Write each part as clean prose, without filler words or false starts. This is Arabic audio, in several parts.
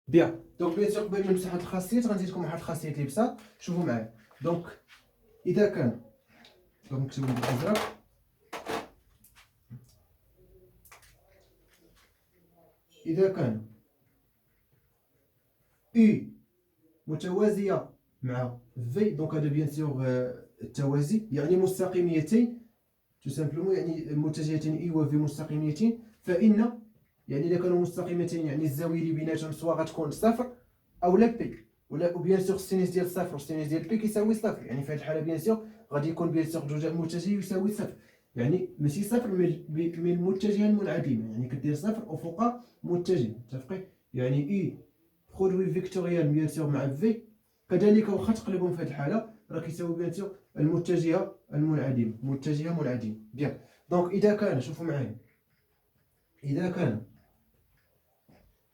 بيان. دونك بيان سور قبل ما نمسح هاد الخاصيات غنزيد لكم واحد الخاصيات اللي بساط. شوفوا معايا. دونك اذا كان دونك نكتبوا بالازرق، اذا كان اي متوازيه مع في، دونك هذا بيان سور التوازي يعني مستقيميتين تو سامبلومون، يعني متجهتين اي و في مستقيميتين، فان يعني اذا كانوا مستقيمتين يعني الزاويه اللي بيناتهم سواء غتكون صفر او لا بي، ولا بيان سور السينيس ديال صفر والسينيس ديال بي كيساوي صفر. يعني في هذه الحاله بيان سور غادي يكون بيان سور جوج متجه يساوي صفر، يعني ماشي صفر من المتجهه المنعدمه، يعني كدير صفر وفوق متجه. متفقين؟ يعني اي برودوي فيكتوريال بيان سور مع في كذلك واخا تقلبهم في هذه الحاله راه كيساوي بيان سور المتجهه المنعدمه، متجهه منعدمه. بيان. دونك اذا كان، شوفوا معايا، اذا كان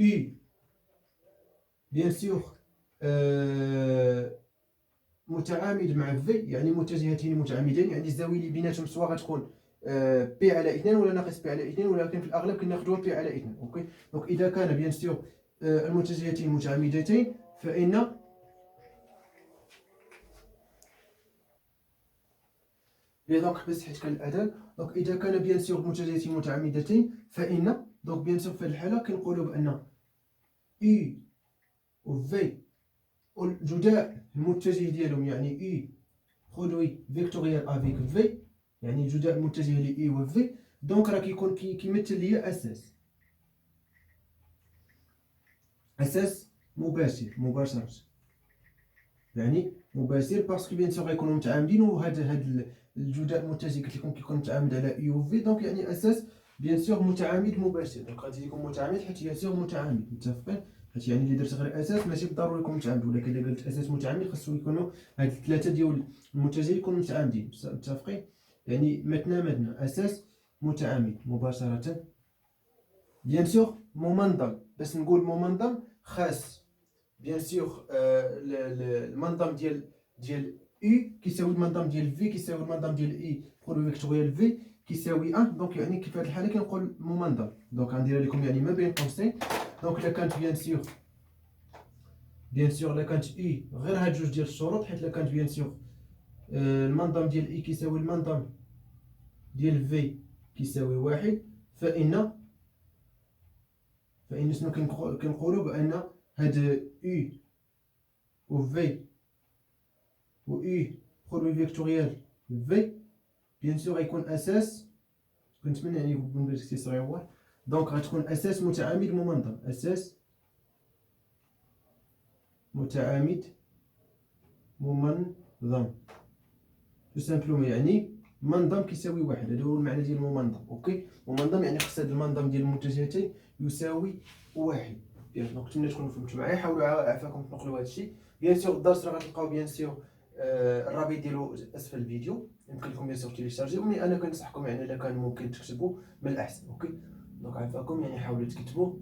اي بيان سور متعامد مع في، يعني متجهتين متعامدين، يعني الزاويه اللي بيناتهم سواء غتكون بي على 2 ولا ناقص بي على 2، ولكن في الاغلب كناخذوها بي على 2. اوكي. دونك اذا كان بيان سور المتجهتين متعامدتين فان دونك بس حيت كان الاذان. دونك اذا كان بيان سور متجهتين متعامدتين فان دونك بيان سور في هذه الحاله كنقولوا بان اي و في والجداء المتجه ديالهم يعني اي برودوي فيكتوريال افيك في، يعني الجداء المتجه ل اي و في، دونك راه كيكون كيمثل ليا اساس مباشر، يعني مباشر باسكو بيان سور غيكونوا متعامدين، وهذا الجداء المتجه قلت لكم كيكون متعامد على اي و في، دونك يعني اساس بيان سور متعامد مباشر. دونك غادي يكون متعامد حيت بيان سور متعامد. متفقين؟ حيت يعني اللي درت غير اساس ماشي بالضروري يكون متعامد، ولكن الا قلت اساس متعامد خاصو يكونوا هاد الثلاثه ديال المتجه يكونوا متعامدين. متفقين؟ يعني مثنى اساس متعامد مباشره. بيان سور ممنظم، باش نقول ممنظم خاص بيان سور المنظم ديال اي كيساوي المنظم ديال في كيساوي المنظم ديال اي برودوي فيكتوريال في كيساوي 1. دونك يعني في هذه الحاله كنقول ممنظم. دونك غنديرها لكم يعني ما بين قوسين. دونك الا كانت بيان سور الا كانت اي غير هاد جوج ديال الشروط، حيت الا كانت بيان سور المنظم ديال اي كيساوي المنظم ديال في كيساوي واحد، فإن شنو كنقولوا بأن هاد اي و في و اي برودوي فيكتوريال في بيان سور غيكون اساس، كنتمنى يعني يكون بالاختصار واحد. دونك غتكون اساس متعامد ممنظم، اساس متعامد ممنظم تو سامبلومون، يعني منظم كيساوي واحد. هذا هو المعنى ديال الممنظم. اوكي. ممنظم يعني خص هذا المنظم ديال المتجهتين يساوي واحد. بيان. دونك نتمنى تكونوا فهمتوا معايا. حاولوا عافاكم تنقلوا هذا الشيء. بيان سور الدرس راه غتلقاو بيان سور الرابط ديالو اسفل الفيديو، يمكن لكم بيان سور تيليشارجيو، مي انا كنصحكم يعني الا كان ممكن تكتبوا من الاحسن. اوكي. دونك عافاكم يعني حاولوا تكتبوا.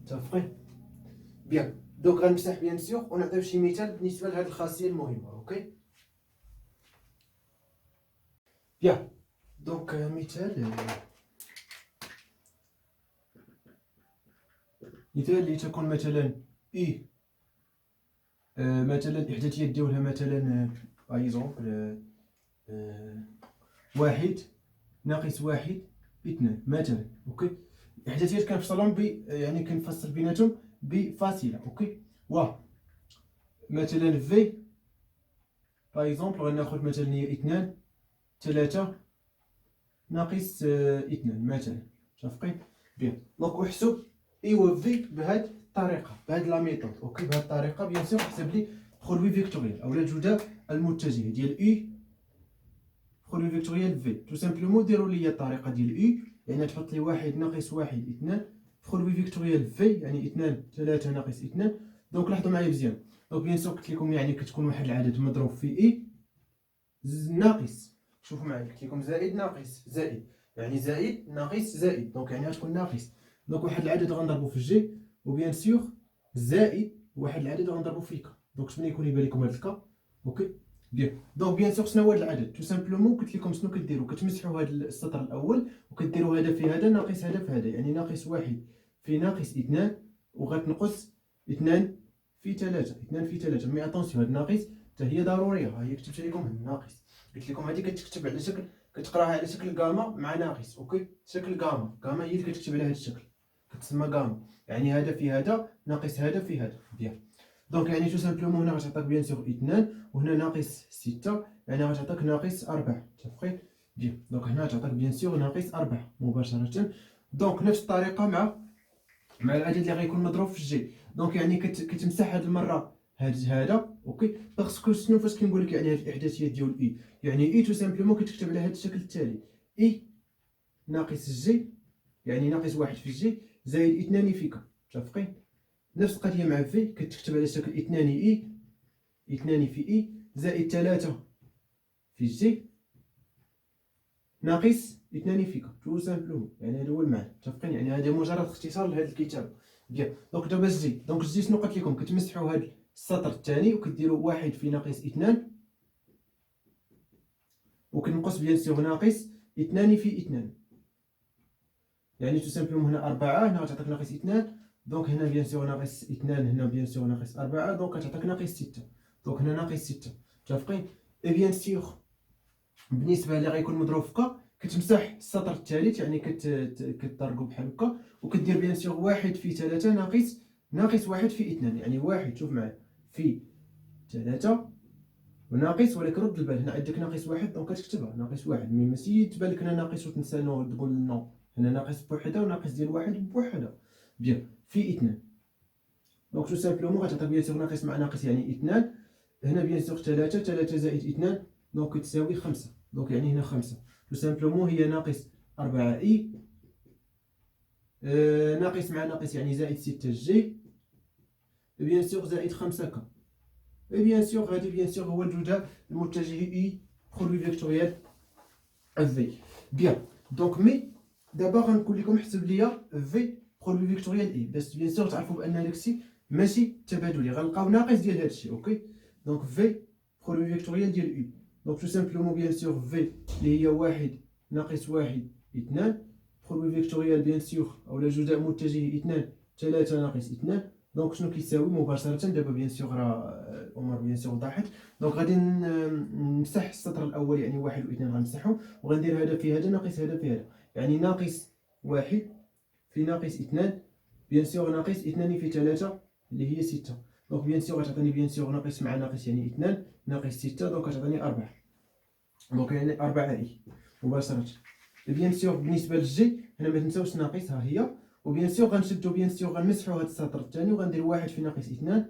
متفقين؟ بيان. دونك غنمسح بيان سور ونعطيو شي مثال بالنسبه لهذه الخاصيه المهمه. اوكي. بيان. دونك مثال اللي تكون مثلا اي مثلا الاحداثيات ديالها مثلا ايزومبل واحد ناقص واحد اثنان مثلا. اوكي. الاحداثيات كنفصلهم يعني كنفصل بيناتهم بفاصله. اوكي. و مثلا في بايزومبل غناخذ مثلا هي اثنان ثلاثة ناقص اثنان مثلا. متفقين؟ بيان. دونك احسب اي و في بهذه الطريقه، بهذه لا ميثود. اوكي. بهذه الطريقه بيان سور حسب لي برودوي فيكتوريال اولا الجداء المتجه ديال اي برودوي فيكتوريال في. تو سامبلومون ديروا لي الطريقه ديال اي، يعني تحط لي واحد ناقص واحد اثنان برودوي فيكتوريال في، يعني اثنان ثلاثة ناقص اثنان. دونك لاحظوا معايا مزيان. دونك بيان سور قلت لكم يعني كتكون واحد العدد مضروب في اي ناقص، شوفوا معايا قلت لكم زائد ناقص زائد، يعني زائد ناقص زائد، دونك يعني غتكون ناقص. دونك واحد العدد غنضربو في جي، وبيان سور زائد واحد العدد غنضربو في كا. دونك شنو يكون يبان لكم هاد الكا؟ اوكي. بيان. دونك بيان سور شنو هو هاد العدد؟ تو سامبلومون قلت لكم شنو كديروا، كتمسحوا هاد السطر الاول وكديروا هذا في هذا ناقص هذا في هذا، يعني ناقص واحد في ناقص اثنان وغتنقص 2 في 3. 2 في 3. مي اتونسيون هاد الناقص حتى هي ضروريه، ها هي كتبت لكم الناقص. قلت لكم هذه كتكتب على شكل، كتقراها على شكل غاما مع ناقص. اوكي، شكل غاما هي اللي كتكتب على هذا الشكل، كتسمى غاما. يعني هذا في هذا ناقص هذا في هذا. بيان. دونك يعني تو سامبلومون هنا غتعطيك بيان سور 2 وهنا ناقص 6، يعني غتعطيك ناقص 4. متفقين؟ بيان. دونك هنا غتعطيك بيان سور ناقص 4 مباشره. دونك نفس الطريقه مع العدد اللي غيكون مضروب في الجي. دونك يعني كتمسح هاد المره هذا. اوكي، باسكو شنو فاش كنقول لك يعني هاد الاحداثيات ديال اي، يعني اي تو سامبلومون كتكتب على هاد الشكل التالي: اي ناقص جي، يعني ناقص 1 في جي زائد 2 في ك. متفقين؟ نفس القضيه مع في، كتكتب على شكل 2 اي، 2 في اي زائد 3 في جي ناقص 2 في ك. تو سامبلومون يعني هذا هو المعنى. متفقين؟ يعني هذا مجرد اختصار لهذا الكتاب. بيان. دونك دابا الجي، دونك الجي شنو قلت لكم؟ كتمسحوا هذا السطر الثاني وكديروا 1 في ناقص 2 وكنقص بيان سور ناقص 2 في 2. يعني تو سامبلومون هنا 4، هنا غتعطيك ناقص 2. دونك هنا بيان سور ناقص 2، هنا بيان سور ناقص 4، دونك غتعطيك ناقص 6. دونك هنا ناقص 6. متفقين؟ اي بيان سور بالنسبه اللي غيكون مضروب في ك، كتمسح السطر الثالث، يعني كتطرقو بحال هكا وكدير بيان سور 1 في 3 ناقص 1 في 2. يعني 1 شوف معايا في 3 وناقص، ولكن رد البال هنا عندك ناقص 1 دونك كتكتبها ناقص 1. مي ماشي تبان لك هنا ناقص وتنسى نو تقول نو، هنا ناقص بوحده وناقص ديال 1 بوحده. بيان. في 2. دونك تو سامبلومون غتعطيك بيان سور ناقص مع ناقص يعني 2. هنا بيان سور 3 زائد 2 دونك تساوي 5. دونك يعني هنا 5. تو سامبلومون هي ناقص 4 اي ناقص مع ناقص يعني زائد 6 جي بيان سور زائد 5 ك. اي بيان سور غادي بيان سور هو الجداء المتجه اي برودوي فيكتوريال في. بيان. دونك مي دابا غنقول لكم حسب ليا في برودوي فيكتوريال اي، باش بيان سور تعرفوا بان داكشي ماشي تبادلي، غنلقاو ناقص ديال هادشي. اوكي، دونك في برودوي فيكتوريال ديال اي. دونك تو سامبلومون بيان سور في اللي هي 1 ناقص 1 2 برودوي فيكتوريال بيان سور اولا جداء متجه 2 3 ناقص 2. دونك شنو كيساوي مباشره؟ دابا بيان سور راه الامور بيان سور وضحت. دونك غادي نمسح السطر الاول، يعني 1 و 2 غنمسحهم وغندير هذا في هذا ناقص هذا في هذا، يعني ناقص 1 في ناقص 2 بيان سور ناقص 2 في 3 اللي هي 6. دونك بيان سور غتعطيني بيان سور ناقص مع ناقص يعني 2 ناقص 6 دونك غتعطيني 4. دونك يعني 4 اي مباشره. بيان سور بالنسبه للجي هنا ما تنساوش ناقص، ها هي. وبيان سور غنشدو بيان سور غنمسحو هاد السطر الثاني وغندير 1 في ناقص 2.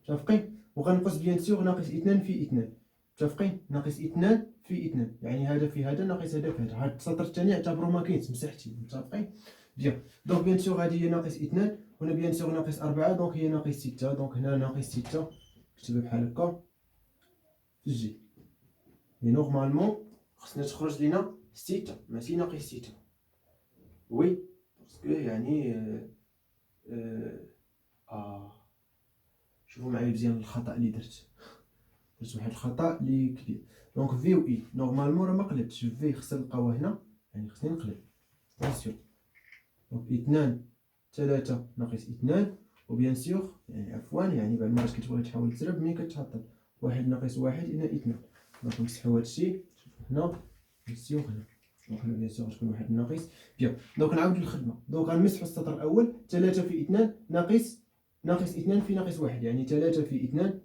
متفقين؟ وغنقص بيان سور ناقص 2 في 2. متفقين؟ ناقص 2 في 2 يعني هذا في هذا ناقص هذا في هذا. هاد السطر الثاني اعتبروا ما كاينش، مسحتي. متفقين؟ بيان. دونك بيان سور هذه هي ناقص 2 وهنا بيان سور ناقص 4 دونك هي ناقص 6. دونك هنا ناقص 6 كتبها بحال هكا في الجي. مي نورمالمون خصنا تخرج لينا 6 ماشي ناقص 6. وي باسكو يعني شوفوا معايا مزيان الخطا اللي درت واحد الخطا اللي كبير. دونك في و اي نورمالمون راه ما قلبتش في، خصنا نلقاوها هنا، يعني خصني نقلب. اتونسيون. دونك 2 3 ناقص 2 وبيان سور يعني عفوا يعني بعد المرات كتبغي تحاول تسرب ملي كتحط 1 ناقص 1 هنا 2. دونك نمسحوا هادشي هنا نمسيو هنا. دونك هنا بيان سور غتكون واحد ناقص. بيان. دونك نعاودو الخدمه. دونك غنمسحوا السطر الاول 3 في 2 ناقص 2 في ناقص 1، يعني 3 في 2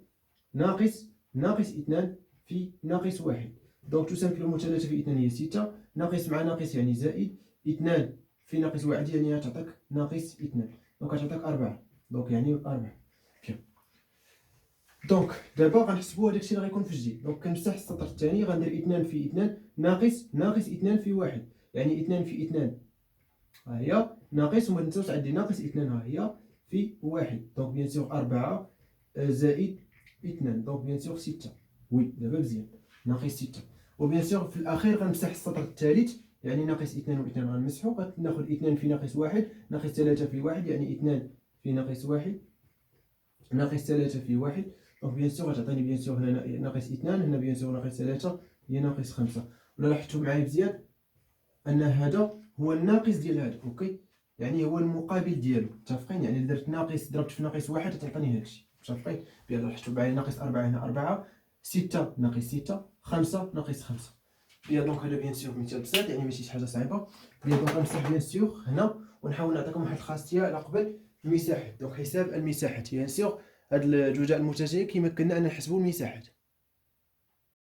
ناقص 2 في ناقص 1. دونك تو سامبلومون 3 في 2 هي 6 ناقص مع ناقص يعني زائد 2 في ناقص 1 يعني غتعطيك ناقص 2 دونك غتعطيك 4. دونك يعني 4. بيان. دونك دابا غنحسبوا هذاكشي اللي غيكون في الجي. دونك كنمسح السطر الثاني غندير 2 في 2 ناقص 2 في 1، يعني 2 في 2 ها هي ناقص وما تنساوش عندي ناقص 2 ها هي في 1. دونك بيان سور 4 زائد 2 دونك بيان سور 6. وي دابا مزيان ناقص 6. وبيان سور في الاخير غنمسح السطر الثالث، يعني ناقص 2 و 2 غنمسحو، غناخذ 2 في ناقص 1 ناقص 3 في 1 يعني 2 في ناقص 1 ناقص 3 في 1. دونك بيان سور غتعطيني بيان سور هنا ناقص 2 هنا بيان سور ناقص 3 هي ناقص 5. ولا لاحظتوا معايا مزيان ان هذا هو الناقص ديال هذا. اوكي، يعني هو المقابل ديالو، متفقين؟ يعني درت ناقص ضربت في ناقص واحد تعطيني هادشي، متفقين؟ بيان نحسبوا بعين ناقص 4 هنا 4، 6 ناقص 6، 5 ناقص 5. بيان دونك هذا بيان سور مثال بسيط، يعني ماشي شي حاجه صعيبه. بيان دونك غنمسح بيان سور هنا ونحاول نعطيكم واحد الخاصيه على قبل المساحات. دونك حساب المساحات بيان سور هاد الجوج المتجهين كيمكننا ان نحسبوا المساحات.